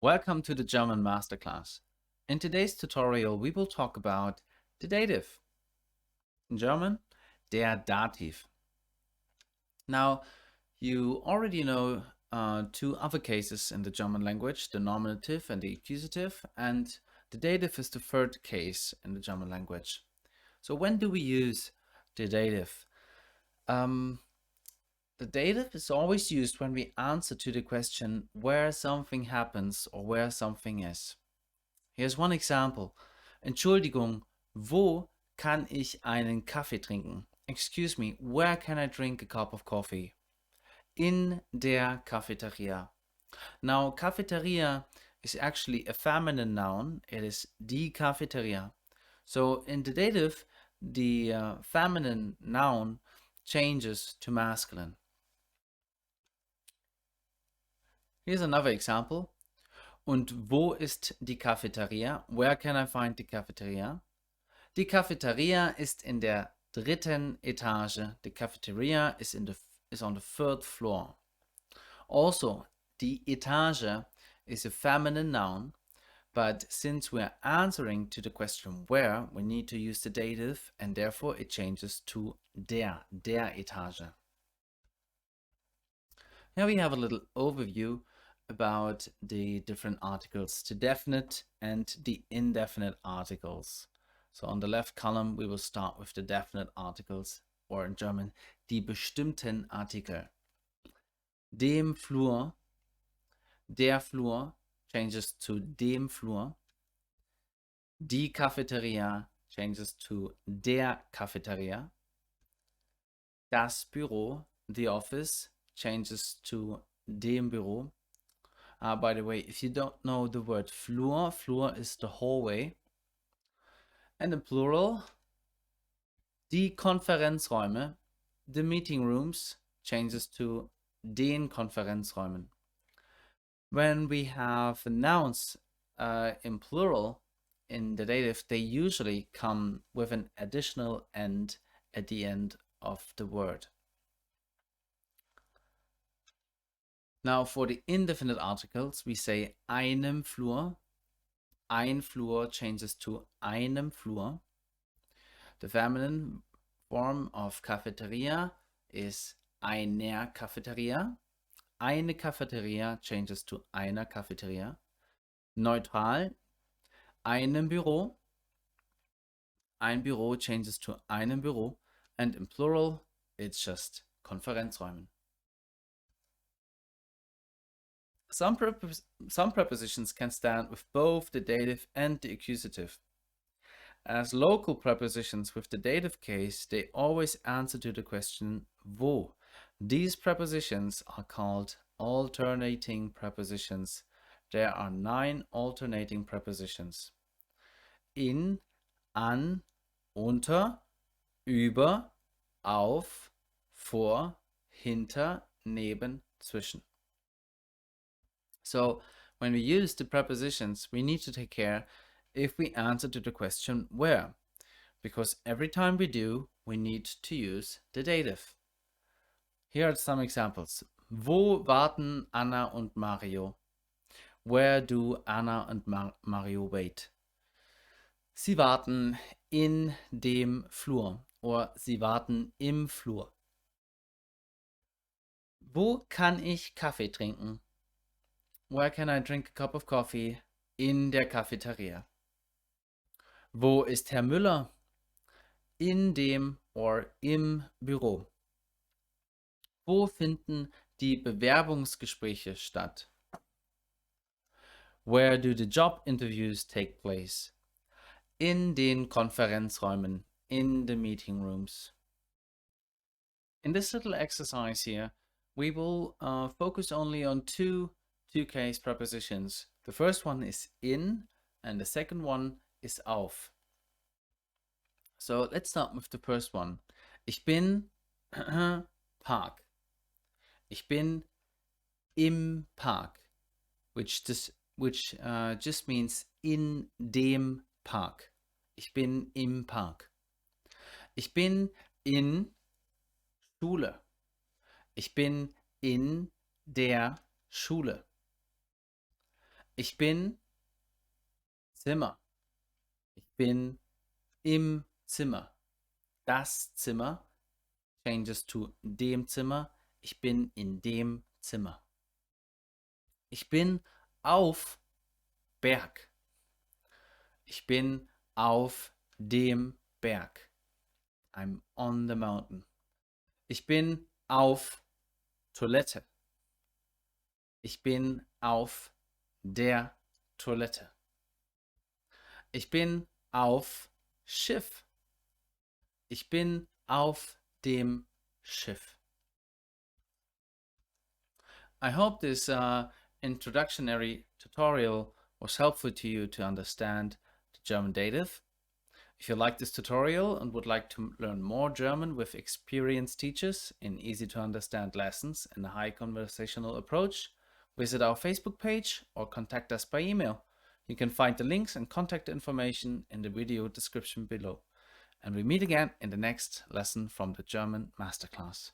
Welcome to the German Masterclass. In today's tutorial, we will talk about the dative. In German, der Dativ. Now, you already know two other cases in the German language, the nominative and the accusative, and the dative is the third case in the German language. So when do we use the dative? The dative is always used when we answer to the question where something happens or where something is. Here's one example. Entschuldigung, wo kann ich einen Kaffee trinken? Excuse me, where can I drink a cup of coffee? In der Cafeteria. Now, cafeteria is actually a feminine noun. It is die Cafeteria. So in the dative, the feminine noun changes to masculine. Here's another example. Und wo ist die Cafeteria? Where can I find the cafeteria? Die Cafeteria ist in der dritten Etage. The cafeteria is on the third floor. Also, die Etage is a feminine noun, but since we're answering to the question where, we need to use the dative, and therefore it changes to der Etage. Here we have a little overview about the different articles, the definite and the indefinite articles. So on the left column, we will start with the definite articles, or in German, die bestimmten Artikel. Dem Flur, der Flur changes to dem Flur. Die Cafeteria changes to der Cafeteria. Das Büro, the office, changes to dem Büro. By the way, if you don't know the word Flur, Flur is the hallway. And in plural, die Konferenzräume, the meeting rooms, changes to den Konferenzräumen. When we have nouns in plural in the dative, they usually come with an additional end at the end of the word. Now for the indefinite articles, we say einem Flur. Ein Flur changes to einem Flur. The feminine form of cafeteria is einer Cafeteria. Eine Cafeteria changes to einer Cafeteria. Neutral, einem Büro. Ein Büro changes to einem Büro. And in plural, it's just Konferenzräumen. Some prepositions can stand with both the dative and the accusative. As local prepositions with the dative case, they always answer to the question wo. These prepositions are called alternating prepositions. There are 9 alternating prepositions. In, an, unter, über, auf, vor, hinter, neben, zwischen. So when we use the prepositions, we need to take care if we answer to the question where, because every time we do, we need to use the dative. Here are some examples. Wo warten Anna und Mario? Where do Anna and Mario wait? Sie warten in dem Flur, or sie warten im Flur. Wo kann ich Kaffee trinken? Where can I drink a cup of coffee? In der Cafeteria. Wo ist Herr Müller? In dem or im Büro. Wo finden die Bewerbungsgespräche statt? Where do the job interviews take place? In den Konferenzräumen, in the meeting rooms. In this little exercise here, we will focus only on two case prepositions. The first one is in and the second one is auf. So let's start with the first one. Ich bin Park. Ich bin im Park, which just means in dem Park. Ich bin im Park. Ich bin in Schule. Ich bin in der Schule. Ich bin Zimmer. Ich bin im Zimmer. Das Zimmer changes to dem Zimmer. Ich bin in dem Zimmer. Ich bin auf Berg. Ich bin auf dem Berg. I'm on the mountain. Ich bin auf Toilette. Ich bin auf der Toilette. Ich bin auf Schiff. Ich bin auf dem Schiff. I hope this introductory tutorial was helpful to you to understand the German dative. If you like this tutorial and would like to learn more German with experienced teachers in easy to understand lessons and a high conversational approach, visit our Facebook page or contact us by email. You can find the links and contact information in the video description below. And we meet again in the next lesson from the German Masterclass.